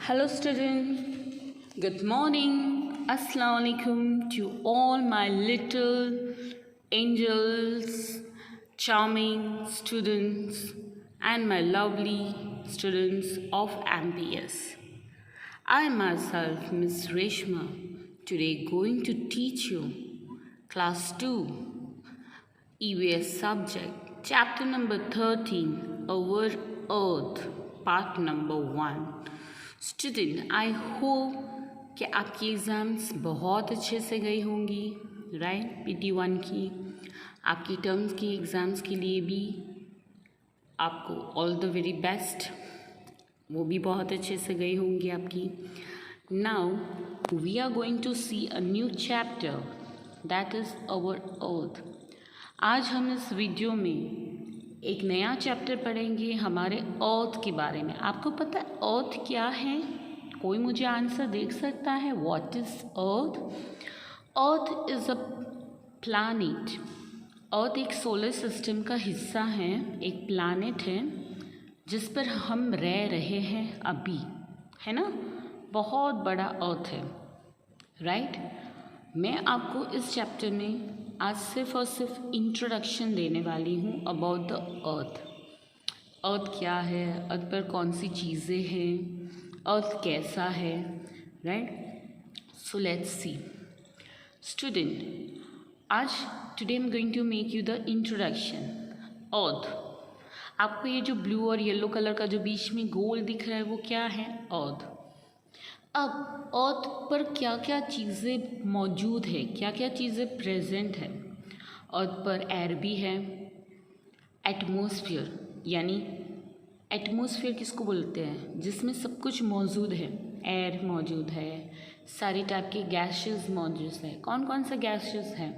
Hello student, good morning, Assalamu alaikum to all my little angels, charming students and my lovely students of MPS. I myself, Miss Reshma, today going to teach you class 2 EVS subject, chapter number 13, Our Earth, part number 1. Student I hope कि आपकी exams बहुत अच्छे से गई होंगी, right. PT1 की आपकी terms की एग्ज़ाम्स के लिए भी आपको ऑल द वेरी बेस्ट, वो भी बहुत अच्छे से गई होंगी आपकी। Now we are going to see a new chapter that is our earth. आज हम इस वीडियो में एक नया चैप्टर पढ़ेंगे हमारे अर्थ के बारे में। आपको पता है अर्थ क्या है? कोई मुझे आंसर दे सकता है? What is earth? Earth is a planet. Earth एक सोलर सिस्टम का हिस्सा है, एक प्लैनेट है जिस पर हम रह रहे हैं अभी, है ना। बहुत बड़ा अर्थ है, राइट। मैं आपको इस चैप्टर में आज सिर्फ और सिर्फ इंट्रोडक्शन देने वाली हूँ अबाउट द अर्थ। अर्थ क्या है, अर्थ पर कौन सी चीज़ें हैं, अर्थ कैसा है, right. So let's see student, आज today I am going to make you the introduction. Earth, आपको ये जो ब्लू और येलो कलर का जो बीच में गोल दिख रहा है वो क्या है? अर्थ। अब अर्थ पर क्या क्या चीज़ें मौजूद है, क्या क्या चीज़ें प्रेजेंट है? अर्थ पर एयर भी है, एटमॉस्फेयर, यानी एटमॉस्फेयर किसको बोलते हैं? जिसमें सब कुछ मौजूद है। एयर मौजूद है, सारी टाइप के गैसेस मौजूद है। कौन कौन से गैसेस हैं?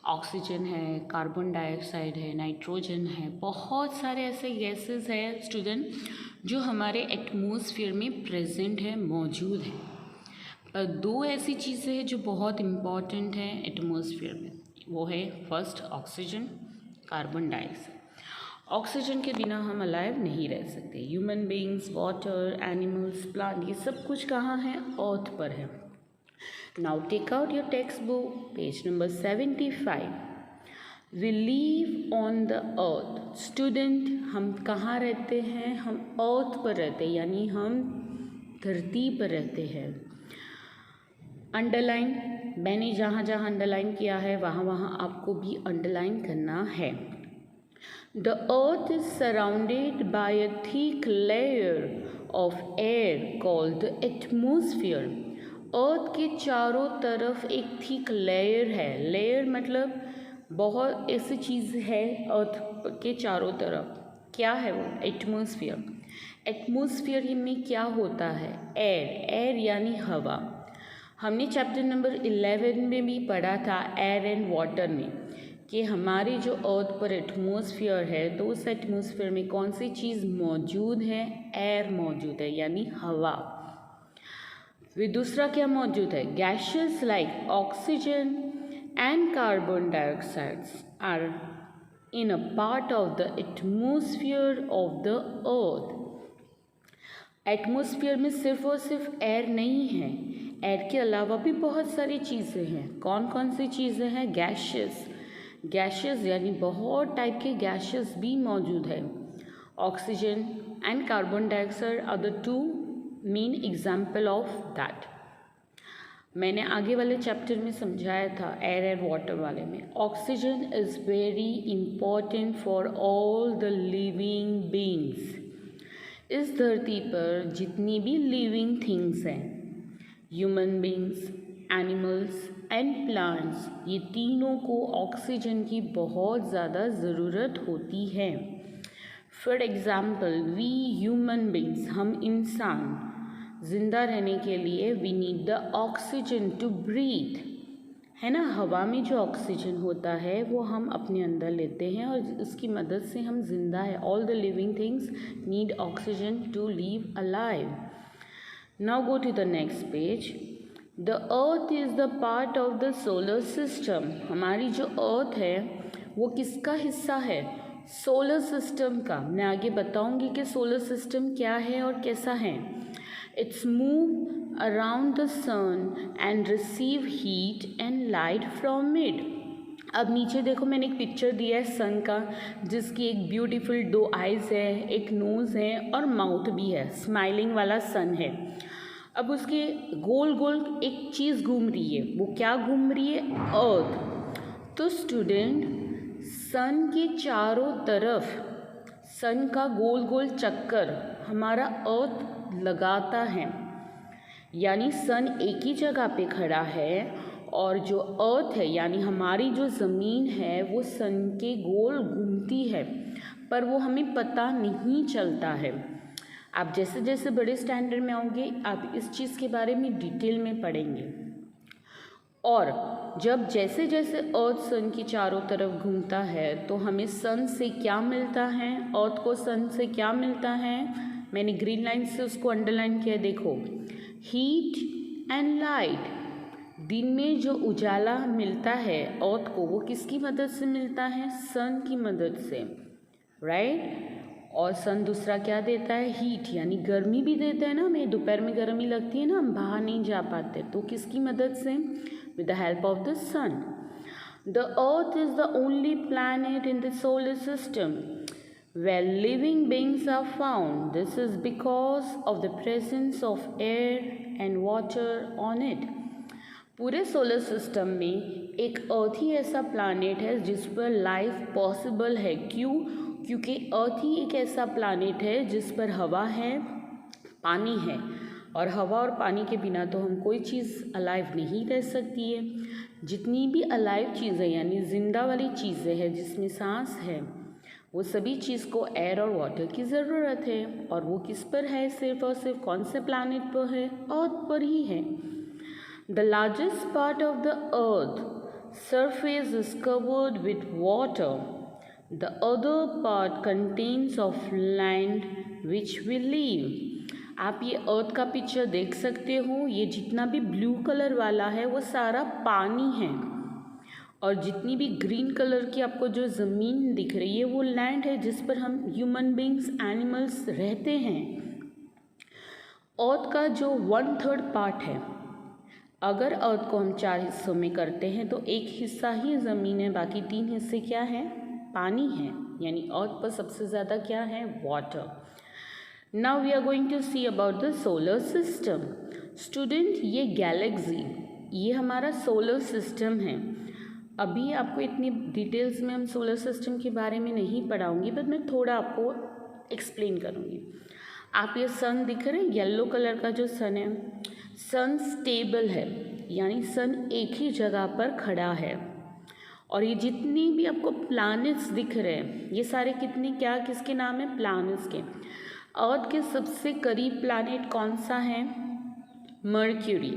ऑक्सीजन है, कार्बन डाइऑक्साइड है, नाइट्रोजन है, बहुत सारे ऐसे गैसेस हैं स्टूडेंट जो हमारे एटमॉस्फेयर में प्रेजेंट है, मौजूद है। पर दो ऐसी चीज़ें हैं जो बहुत इम्पॉर्टेंट हैं एटमॉस्फेयर में, वो है first oxygen, carbon dioxide. Oxygen के बिना हम अलाइव नहीं रह सकते। Human beings, water, animals, plant, ये सब कुछ कहाँ है? अर्थ पर है। Now take out your textbook, page number 75। We live on the earth. Student, हम कहाँ रहते हैं? हम अर्थ पर रहते हैं, यानी हम धरती पर रहते हैं। अंडरलाइन, मैंने जहाँ जहाँ अंडरलाइन किया है वहाँ वहाँ आपको भी अंडरलाइन करना है। The earth is surrounded by a thick layer of air called the atmosphere. अर्थ के चारों तरफ एक थिक लेयर है। लेयर मतलब बहुत ऐसी चीज़ है अर्थ के चारों तरफ। क्या है वो? एटमॉस्फेयर। एटमॉस्फेयर में क्या होता है? एयर। एयर यानी हवा। हमने चैप्टर नंबर 11 में भी पढ़ा था एयर एंड वाटर में कि हमारी जो अर्थ पर एटमॉस्फेयर है तो उस एटमॉस्फेयर में कौन सी चीज़ मौजूद है? एयर मौजूद है, यानी हवा। फिर दूसरा क्या मौजूद है? Gases like oxygen and carbon dioxide are in a part of the atmosphere of the earth. Atmosphere में सिर्फ और सिर्फ एयर नहीं है, एयर के अलावा भी बहुत सारी चीज़ें हैं। कौन कौन सी चीज़ें हैं? गैसेस। गैसेस यानी बहुत टाइप के गैसेस भी मौजूद है। Oxygen and carbon dioxide are the two main example of that. मैंने आगे वाले चैप्टर में समझाया था एयर एंड वाटर वाले में। Oxygen is very important for all the living beings. इस धरती पर जितनी भी लिविंग थिंग्स हैं, human beings, animals and plants, ये तीनों को ऑक्सीजन की बहुत ज़्यादा ज़रूरत होती है। For example we human beings, हम इंसान जिंदा रहने के लिए we need the oxygen to breathe, है ना। हवा में जो ऑक्सीजन होता है वो हम अपने अंदर लेते हैं और उसकी मदद से हम जिंदा है। All the living things need oxygen to live alive. Now go to the next page. The earth is the part of the solar system. हमारी जो अर्थ है वो किसका हिस्सा है? सोलर सिस्टम का। मैं आगे बताऊंगी कि सोलर सिस्टम क्या है और कैसा है। It's move around the sun and receive heat and light from it. अब नीचे देखो मैंने एक पिक्चर दिया है सन का, जिसकी एक ब्यूटीफुल 2 आइज़ है, एक नोज़ है और माउथ भी है, स्माइलिंग वाला सन है। अब उसके गोल गोल एक चीज़ घूम रही है, वो क्या घूम रही है? अर्थ। तो स्टूडेंट, सन के चारों तरफ सन का गोल गोल चक्कर हमारा अर्थ लगाता है, यानी सन एक ही जगह पे खड़ा है और जो अर्थ है यानी हमारी जो ज़मीन है वो सन के गोल घूमती है, पर वो हमें पता नहीं चलता है। आप जैसे जैसे बड़े स्टैंडर्ड में आओगे आप इस चीज़ के बारे में डिटेल में पढ़ेंगे। और जब जैसे जैसे अर्थ सन की चारों तरफ घूमता है तो हमें सन से क्या मिलता है, अर्थ को सन से क्या मिलता है? मैंने ग्रीन लाइन से उसको अंडरलाइन किया, देखो, हीट एंड लाइट। दिन में जो उजाला मिलता है अर्थ को वो किसकी मदद से मिलता है? सन की मदद से, राइट। और सन दूसरा क्या देता है? हीट, यानी गर्मी भी देता है ना, हमें दोपहर में गर्मी लगती है ना, हम बाहर नहीं जा पाते, तो किसकी मदद से? With the help of the sun. The earth is the only planet in the solar system where living beings are found. This is because of the presence of air and water on it. पूरे solar system में एक अर्थ ही ऐसा planet है जिस पर life possible है। क्यों? क्योंकि अर्थ ही एक ऐसा प्लानेट है जिस पर हवा है, पानी है, और हवा और पानी के बिना तो हम कोई चीज़ अलाइव नहीं रह सकती है। जितनी भी अलाइव चीज़ें यानी जिंदा वाली चीज़ें हैं जिसमें सांस है, वो सभी चीज़ को एयर और वाटर की ज़रूरत है। और वो किस पर है? सिर्फ और सिर्फ कौन से प्लानेट पर है? अर्थ पर ही है। The largest part of the earth surface is covered with water, the other part contains of land which we live. आप ये अर्थ का पिक्चर देख सकते हो, ये जितना भी ब्लू कलर वाला है वो सारा पानी है, और जितनी भी ग्रीन कलर की आपको जो ज़मीन दिख रही है वो लैंड है जिस पर हम ह्यूमन बींग्स, एनिमल्स रहते हैं। अर्थ का जो 1/3 पार्ट है, अगर अर्थ को हम 4 हिस्सों में करते हैं तो एक हिस्सा ही ज़मीन है, बाकी 3 हिस्से क्या है? पानी है। यानी अर्थ पर सबसे ज़्यादा क्या है? Water. Now we are going to see about the solar system. Student, ये गैलेक्सी, ये हमारा सोलर सिस्टम है। अभी आपको इतनी डिटेल्स में हम सोलर सिस्टम के बारे में नहीं पढ़ाऊंगी, बट मैं थोड़ा आपको एक्सप्लेन करूंगी। आप ये सन दिख रहे हैं, येलो कलर का जो सन है, सन स्टेबल है, यानी सन एक ही जगह पर खड़ा है। और ये जितनी भी आपको प्लैनेट्स दिख रहे हैं ये सारे कितने, क्या किसके नाम है? प्लैनेट्स के। अर्थ के सबसे करीब प्लैनेट कौन सा है? मर्क्यूरी।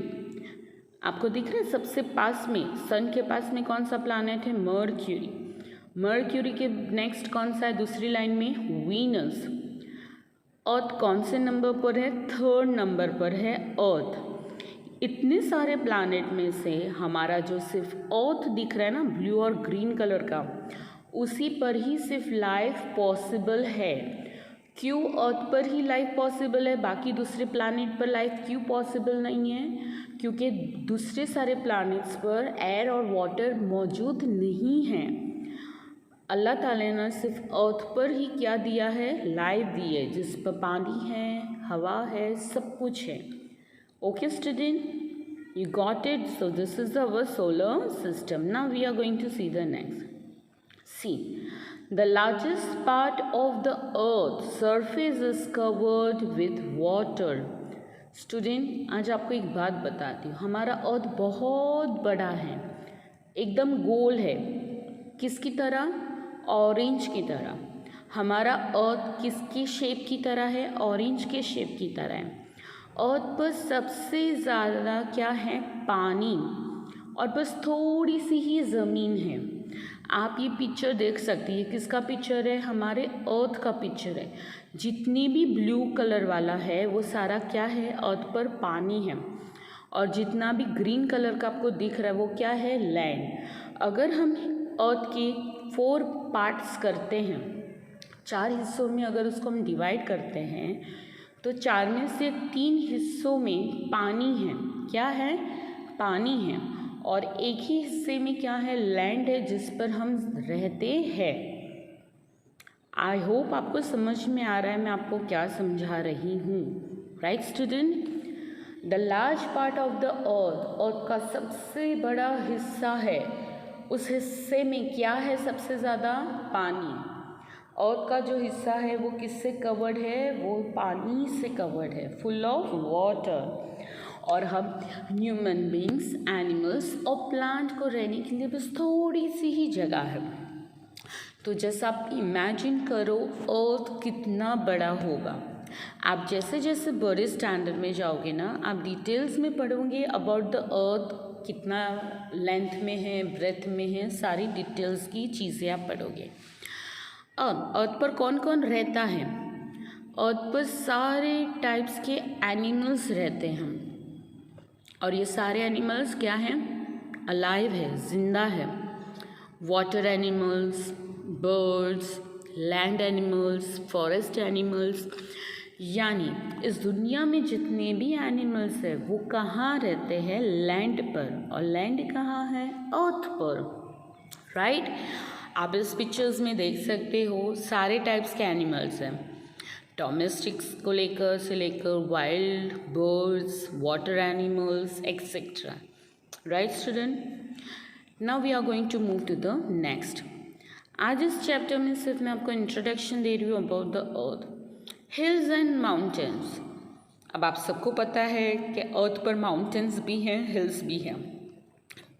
आपको दिख रहा है सबसे पास में, सन के पास में कौन सा प्लैनेट है? मर्क्यूरी। मर्क्यूरी के नेक्स्ट कौन सा है दूसरी लाइन में? वीनस। अर्थ कौन से नंबर पर है? 3rd नंबर पर है अर्थ। इतने सारे प्लैनेट में से हमारा जो सिर्फ अर्थ दिख रहा है ना, ब्लू और ग्रीन कलर का, उसी पर ही सिर्फ लाइफ पॉसिबल है। क्यों अर्थ पर ही लाइफ पॉसिबल है, बाकी दूसरे प्लैनेट पर लाइफ क्यों पॉसिबल नहीं है? क्योंकि दूसरे सारे प्लैनेट्स पर एयर और वाटर मौजूद नहीं हैं। अल्लाह ताला ने सिर्फ अर्थ पर ही क्या दिया है? लाइफ दी है, जिस पर पानी है, हवा है, सब कुछ है। Okay student, you got it? So this is our solar system. Now we are going to see the next. See, the largest part of the earth surface is covered with water. Student, आज आपको एक बात बताती हूँ, हमारा अर्थ बहुत बड़ा है, एकदम गोल है। किसकी तरह? ऑरेंज की तरह। हमारा अर्थ किसकी शेप की तरह है? ऑरेंज के शेप की तरह है। अर्थ पर सबसे ज़्यादा क्या है? पानी, और बस थोड़ी सी ही ज़मीन है। आप ये पिक्चर देख सकती है, किसका पिक्चर है? हमारे अर्थ का पिक्चर है। जितनी भी ब्लू कलर वाला है वो सारा क्या है? अर्थ पर पानी है। और जितना भी ग्रीन कलर का आपको दिख रहा है वो क्या है? लैंड। अगर हम अर्थ के 4 पार्ट्स करते हैं, 4 हिस्सों में अगर उसको हम डिवाइड करते हैं, तो 4 में से 3 हिस्सों में पानी है। क्या है? पानी है। और एक ही हिस्से में क्या है? लैंड है, जिस पर हम रहते हैं। आई होप आपको समझ में आ रहा है मैं आपको क्या समझा रही हूँ। Right student? The large part of the अर्थ का सबसे बड़ा हिस्सा है, उस हिस्से में क्या है? सबसे ज़्यादा पानी। अर्थ का जो हिस्सा है वो किससे कवर्ड है? वो पानी से कवर्ड है, फुल ऑफ वाटर। और हम ह्यूमन बींग्स, एनिमल्स और प्लांट को रहने के लिए बस थोड़ी सी ही जगह है। तो जैसा आप इमेजिन करो अर्थ कितना बड़ा होगा। आप जैसे जैसे बड़े स्टैंडर्ड में जाओगे ना, आप डिटेल्स में पढ़ोगे अबाउट द अर्थ, कितना लेंथ में है, ब्रेथ में है, सारी डिटेल्स की चीज़ें आप पढ़ोगे। अब अर्थ पर कौन कौन रहता है? अर्थ पर सारे टाइप्स के एनिमल्स रहते हैं। और ये सारे एनिमल्स क्या हैं? अलाइव है, जिंदा है। Water animals, birds, land animals, forest animals. यानी इस दुनिया में जितने भी एनिमल्स हैं वो कहाँ रहते हैं? लैंड पर। और लैंड कहाँ है? अर्थ पर। राइट? आप इस पिक्चर्स में देख सकते हो सारे टाइप्स के एनिमल्स हैं, डोमेस्टिक्स को लेकर से लेकर wild birds, water animals etcetera. Right student? Now we are going to move to the next. आज इस चैप्टर में सिर्फ मैं आपको इंट्रोडक्शन दे रही हूँ about the earth, hills and mountains. अब आप सबको पता है कि अर्थ पर माउंटेन्स भी हैं, हिल्स भी हैं।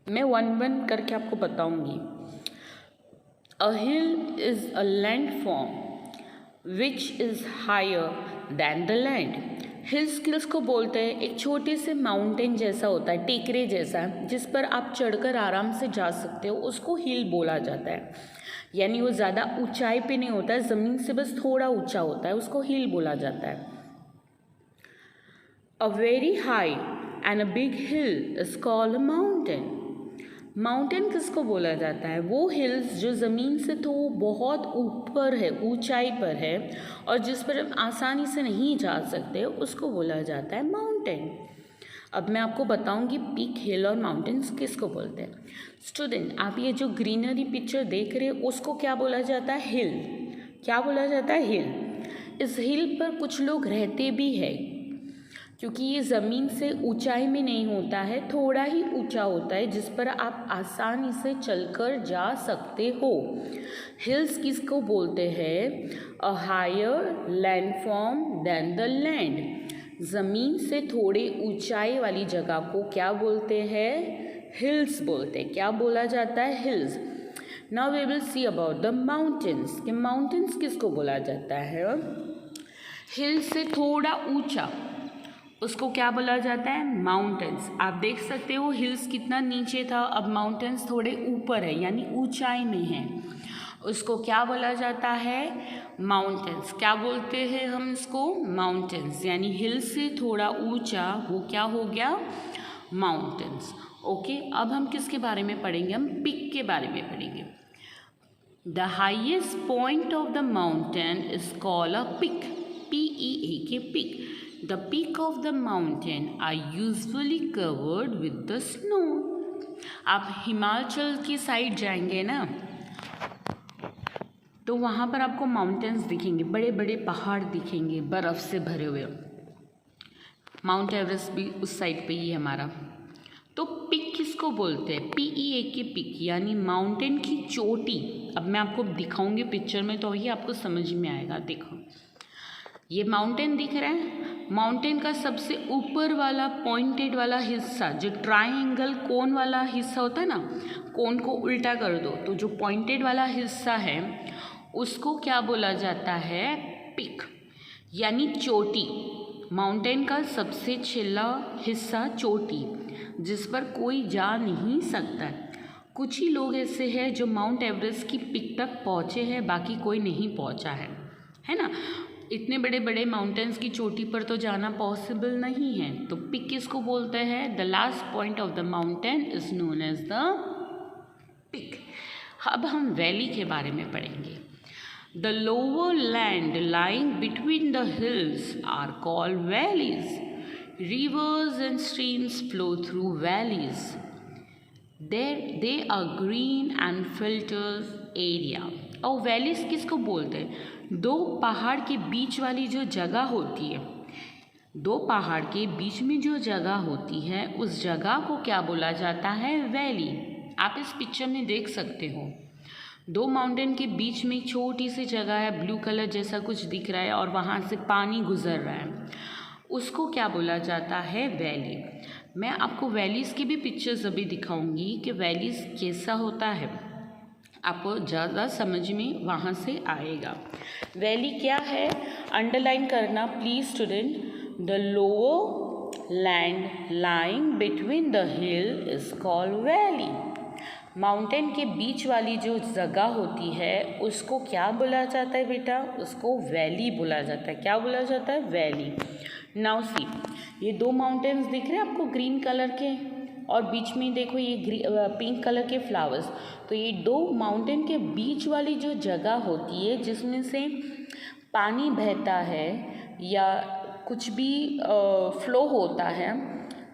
मैं वन वन करके आपको बताऊंगी। A hill is a landform which is higher than the land. Hills किसको बोलते हैं? एक छोटे से माउंटेन जैसा होता है, टेकरे जैसा, जिस पर आप चढ़कर आराम से जा सकते हो, उसको हिल बोला जाता है। यानी वो ज़्यादा ऊंचाई पे नहीं होता है, ज़मीन से बस थोड़ा ऊंचा होता है, उसको हिल बोला जाता है। A very high and a big hill is called a mountain. Mountain किसको बोला जाता है? वो हिल्स जो ज़मीन से तो बहुत ऊपर है, ऊंचाई पर है, और जिस पर हम आसानी से नहीं जा सकते, उसको बोला जाता है माउंटेन। अब मैं आपको बताऊंगी पीक, हिल और माउंटेन्स किसको बोलते हैं। स्टूडेंट, आप ये जो ग्रीनरी पिक्चर देख रहे हो उसको क्या बोला जाता है? हिल। क्या बोला जाता है? हिल। इस हिल पर कुछ लोग रहते भी हैं, क्योंकि ये ज़मीन से ऊंचाई में नहीं होता है, थोड़ा ही ऊंचा होता है, जिस पर आप आसानी से चलकर जा सकते हो। हिल्स किसको बोलते हैं? A higher landform than the land. ज़मीन से थोड़े ऊंचाई वाली जगह को क्या बोलते हैं? हिल्स बोलते हैं। क्या बोला जाता है? Hills. Now we will see about the mountains कि माउंटेन्स किसको बोला जाता है? हिल से थोड़ा ऊंचा, उसको क्या बोला जाता है? माउंटेन्स। आप देख सकते हो हिल्स कितना नीचे था, अब माउंटेन्स थोड़े ऊपर है, यानी ऊंचाई में है, उसको क्या बोला जाता है? माउंटेन्स। क्या बोलते हैं हम इसको? माउंटेन्स। यानी हिल से थोड़ा ऊंचा, वो क्या हो गया? माउंटेन्स। ओके, अब हम किसके बारे में पढ़ेंगे? हम पीक के बारे में पढ़ेंगे। The highest point of the mountain is called a peak. PEAK, peak. The peak of the mountain are usually covered with the snow. आप हिमाचल की साइड जाएंगे ना, तो वहाँ पर आपको माउंटेन्स दिखेंगे, बड़े बड़े पहाड़ दिखेंगे बर्फ़ से भरे हुए। माउंट एवरेस्ट भी उस साइड पे ही है हमारा। तो पिक किसको बोलते हैं? PEAK, पिक, यानी माउंटेन की चोटी। अब मैं आपको दिखाऊंगी पिक्चर में, तो ये आपको समझ में आएगा। देखो, ये माउंटेन दिख रहा है। माउंटेन का सबसे ऊपर वाला पॉइंटेड वाला हिस्सा, जो ट्रायंगल कोन वाला हिस्सा होता है ना, कोन को उल्टा कर दो तो जो पॉइंटेड वाला हिस्सा है उसको क्या बोला जाता है? पिक, यानी चोटी। माउंटेन का सबसे छिला हिस्सा चोटी, जिस पर कोई जा नहीं सकता। कुछ ही लोग ऐसे हैं जो माउंट एवरेस्ट की पिक तक पहुँचे हैं, बाकी कोई नहीं पहुँचा है ना। इतने बड़े बड़े माउंटेन्स की चोटी पर तो जाना पॉसिबल नहीं है। तो पिक किसको बोलते हैं? The last point of the mountain is known as the peak. अब हम वैली के बारे में पढ़ेंगे। The lower land lying between the hills are called valleys. Rivers and streams flow through valleys. They are green and filtered area. और valleys किसको बोलते हैं? दो पहाड़ के बीच वाली जो जगह होती है, दो पहाड़ के बीच में जो जगह होती है उस जगह को क्या बोला जाता है? वैली। आप इस पिक्चर में देख सकते हो, दो माउंटेन के बीच में एक छोटी सी जगह है, ब्लू कलर जैसा कुछ दिख रहा है और वहाँ से पानी गुजर रहा है, उसको क्या बोला जाता है? वैली। मैं आपको वैलीज़ की भी पिक्चर्स अभी दिखाऊंगी कि वैलीज़ कैसा होता है, आपको ज़्यादा समझ में वहाँ से आएगा। वैली क्या है? अंडरलाइन करना please student. The lower land lying between the hill is called valley. Mountain के बीच वाली जो जगह होती है उसको क्या बोला जाता है बेटा? उसको वैली बोला जाता है। क्या बोला जाता है? वैली। नाउ सी, ये दो माउंटेन्स दिख रहे हैं आपको ग्रीन कलर के, और बीच में देखो ये पिंक कलर के फ्लावर्स। तो ये दो माउंटेन के बीच वाली जो जगह होती है जिसमें से पानी बहता है या कुछ भी फ्लो होता है,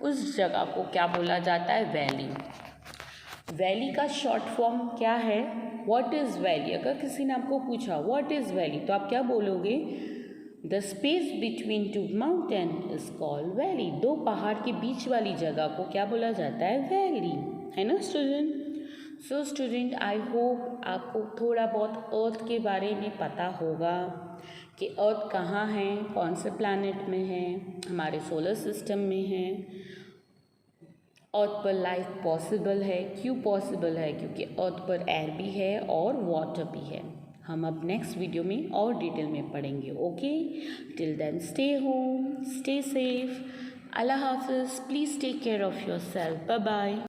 उस जगह को क्या बोला जाता है? वैली। वैली का शॉर्ट फॉर्म क्या है? What is valley. अगर किसी ने आपको पूछा व्हाट इज़ वैली तो आप क्या बोलोगे? The space between two mountain is called valley. दो पहाड़ के बीच वाली जगह को क्या बोला जाता है? वैली, है ना student. So student, I hope आपको थोड़ा बहुत अर्थ के बारे में पता होगा कि अर्थ कहाँ है, कौन से प्लैनेट में है, हमारे सोलर सिस्टम में है, अर्थ पर लाइफ पॉसिबल है। क्यों पॉसिबल है? क्योंकि अर्थ पर एयर भी है और वाटर भी है। हम अब नेक्स्ट वीडियो में और डिटेल में पढ़ेंगे। Okay, till then stay home, stay safe, अल्लाह हाफिज़, please take care of your self, bye bye.